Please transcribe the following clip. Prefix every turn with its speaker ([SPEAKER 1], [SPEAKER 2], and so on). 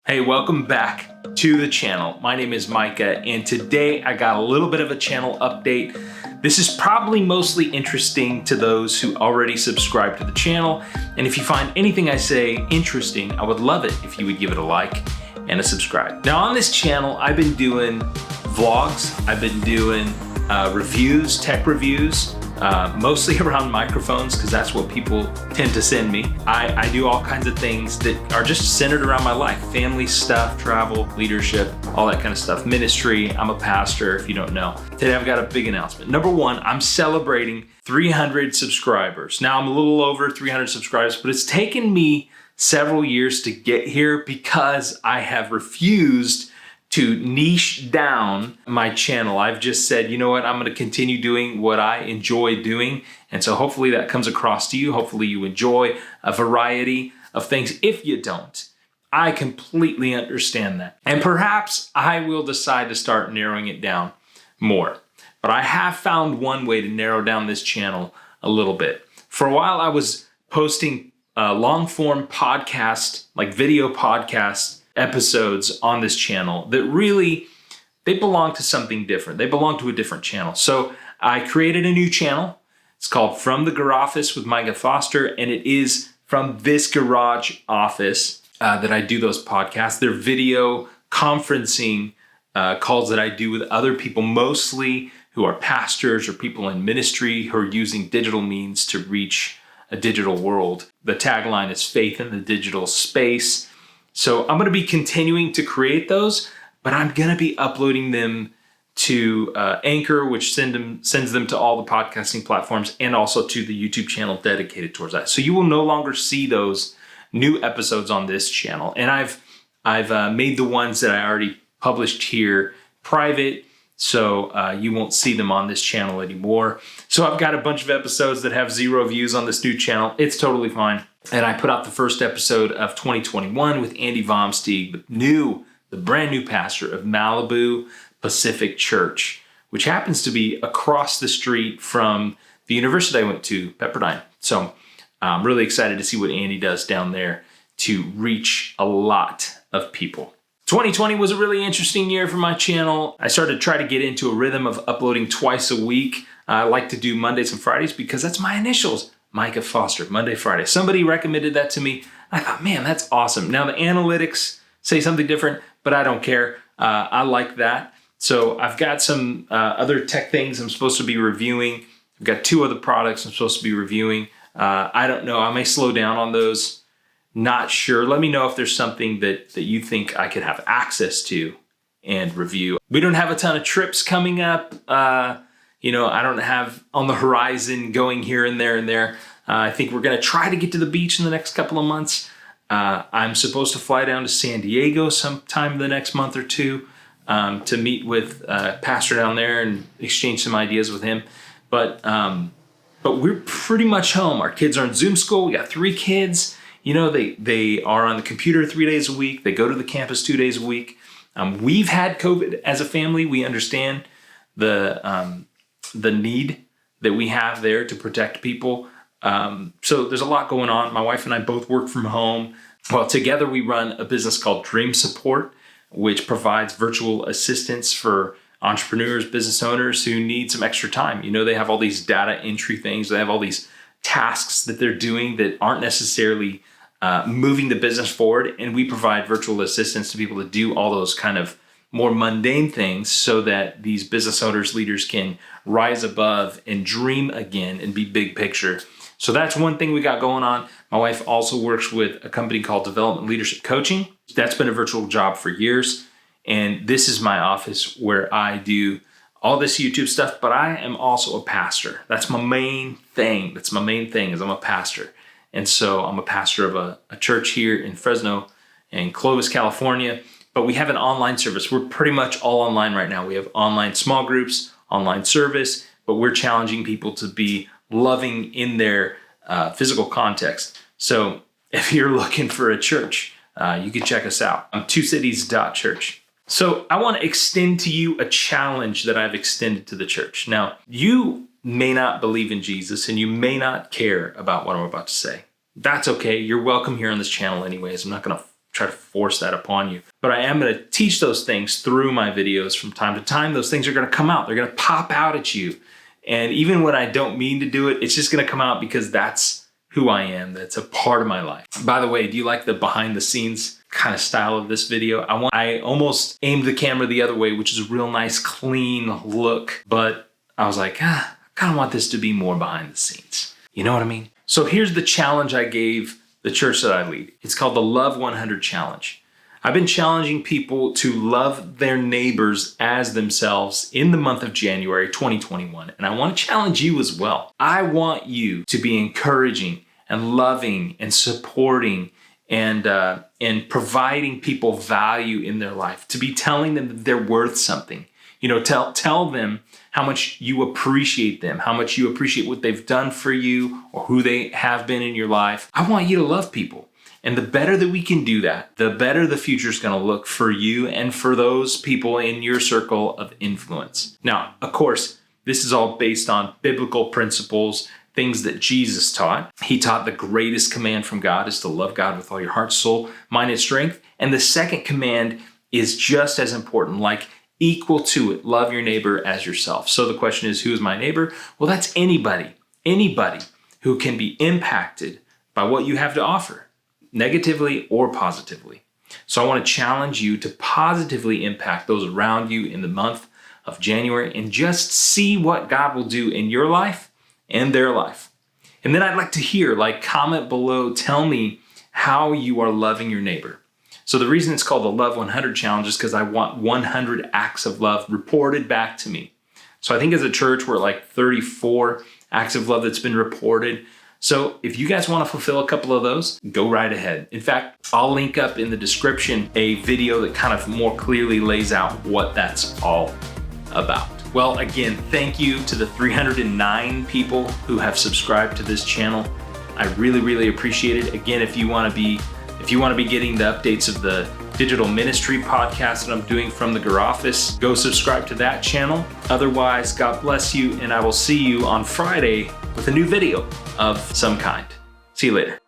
[SPEAKER 1] Hey, welcome back to the channel. My name is Micah, and today I got a little bit of a channel update. This is probably mostly interesting to those who already subscribe to the channel, and if you find anything I say interesting, I would love it if you would give it a like and a subscribe. Now on this channel, I've been doing vlogs, I've been doing reviews, tech reviews, mostly around microphones because that's what people tend to send me. I do all kinds of things that are just centered around my life, family stuff, travel, leadership, all that kind of stuff. Ministry, I'm a pastor if you don't know. Today I've got a big announcement. Number one, I'm celebrating 300 subscribers. Now I'm a little over 300 subscribers, but it's taken me several years to get here because I have refused to niche down my channel. I've just said, you know what, I'm gonna continue doing what I enjoy doing. And so hopefully that comes across to you. Hopefully you enjoy a variety of things. If you don't, I completely understand that. And perhaps I will decide to start narrowing it down more. But I have found one way to narrow down this channel a little bit. For a while, I was posting long form podcast, like video podcasts, episodes on this channel that really, they belong to something different. They belong to a different channel. So I created a new channel. It's called From the Garage with Micah Foster, and it is from this garage office that I do those podcasts. They're video conferencing calls that I do with other people, mostly who are pastors or people in ministry who are using digital means to reach a digital world. The tagline is faith in the digital space. So I'm going to be continuing to create those, but I'm going to be uploading them to Anchor, which sends them to all the podcasting platforms, and also to the YouTube channel dedicated towards that. So you will no longer see those new episodes on this channel. And I've made the ones that I already published here private, so you won't see them on this channel anymore. So I've got a bunch of episodes that have 0 views on this new channel. It's totally fine. And I put out the first episode of 2021 with Andy Vomsteeg, the brand new pastor of Malibu Pacific Church, which happens to be across the street from the university I went to, Pepperdine. So I'm really excited to see what Andy does down there to reach a lot of people. 2020 was a really interesting year for my channel. I started to try to get into a rhythm of uploading twice a week. I like to do Mondays and Fridays because that's my initials. Micah Foster, Monday, Friday. Somebody recommended that to me. I thought, man, that's awesome. Now the analytics say something different, but I don't care. I like that. So I've got some other tech things I'm supposed to be reviewing. I've got 2 other products I'm supposed to be reviewing. I don't know. I may slow down on those. Not sure. Let me know if there's something that you think I could have access to and review. We don't have a ton of trips coming up. I don't have on the horizon going here and there and there. I think we're going to try to get to the beach in the next couple of months. I'm supposed to fly down to San Diego sometime the next month or 2 to meet with pastor down there and exchange some ideas with him. But we're pretty much home. Our kids are in Zoom school. We got 3 kids. They are on the computer 3 days a week. They go to the campus 2 days a week. We've had COVID as a family. We understand the need that we have there to protect people. So there's a lot going on. My wife and I both work from home. Well, together we run a business called Dream Support, which provides virtual assistance for entrepreneurs, business owners who need some extra time. They have all these data entry things. They have all these tasks that they're doing that aren't necessarily moving the business forward. And we provide virtual assistance to people to do all those kind of more mundane things so that these business owners, leaders can rise above and dream again and be big picture. So that's one thing we got going on. My wife also works with a company called Development Leadership Coaching. That's been a virtual job for years. And this is my office where I do all this YouTube stuff, but I am also a pastor. That's my main thing. Is I'm a pastor. And so I'm a pastor of a church here in Fresno and Clovis, California. But we have an online service. We're pretty much all online right now. We have online small groups, online service, but we're challenging people to be loving in their physical context. So if you're looking for a church, you can check us out on TWOCITIES.CHURCH. So I want to extend to you a challenge that I've extended to the church. Now, you may not believe in Jesus and you may not care about what I'm about to say. That's okay. You're welcome here on this channel anyways. I'm not going to try to force that upon you. But I am going to teach those things through my videos from time to time. Those things are going to come out. They're going to pop out at you. And even when I don't mean to do it, it's just going to come out because that's who I am. That's a part of my life. By the way, do you like the behind the scenes kind of style of this video? I almost aimed the camera the other way, which is a real nice, clean look. But I was like, I kind of want this to be more behind the scenes. You know what I mean? So here's the challenge I gave the church that I lead. It's called the Love 100 Challenge. I've been challenging people to love their neighbors as themselves in the month of January 2021. And I want to challenge you as well. I want you to be encouraging and loving and supporting and providing people value in their life, to be telling them that they're worth something. You know, tell them how much you appreciate them, how much you appreciate what they've done for you or who they have been in your life. I want you to love people. And the better that we can do that, the better the future is going to look for you and for those people in your circle of influence. Now, of course, this is all based on biblical principles, things that Jesus taught. He taught the greatest command from God is to love God with all your heart, soul, mind, and strength. And the second command is just as important, like equal to it. Love your neighbor as yourself. So the question is, who is my neighbor? Well, that's anybody who can be impacted by what you have to offer, negatively or positively. So I want to challenge you to positively impact those around you in the month of January and just see what God will do in your life and their life. And then I'd like to hear, comment below, tell me how you are loving your neighbor. So the reason it's called the Love 100 Challenge is because I want 100 acts of love reported back to me. So I think as a church, we're at 34 acts of love that's been reported. So if you guys want to fulfill a couple of those, go right ahead. In fact, I'll link up in the description a video that kind of more clearly lays out what that's all about. Well, again, thank you to the 309 people who have subscribed to this channel. I really, really appreciate it. Again, if you want to be getting the updates of the digital ministry podcast that I'm doing from the Garoffice, go subscribe to that channel. Otherwise, God bless you, and I will see you on Friday with a new video of some kind. See you later.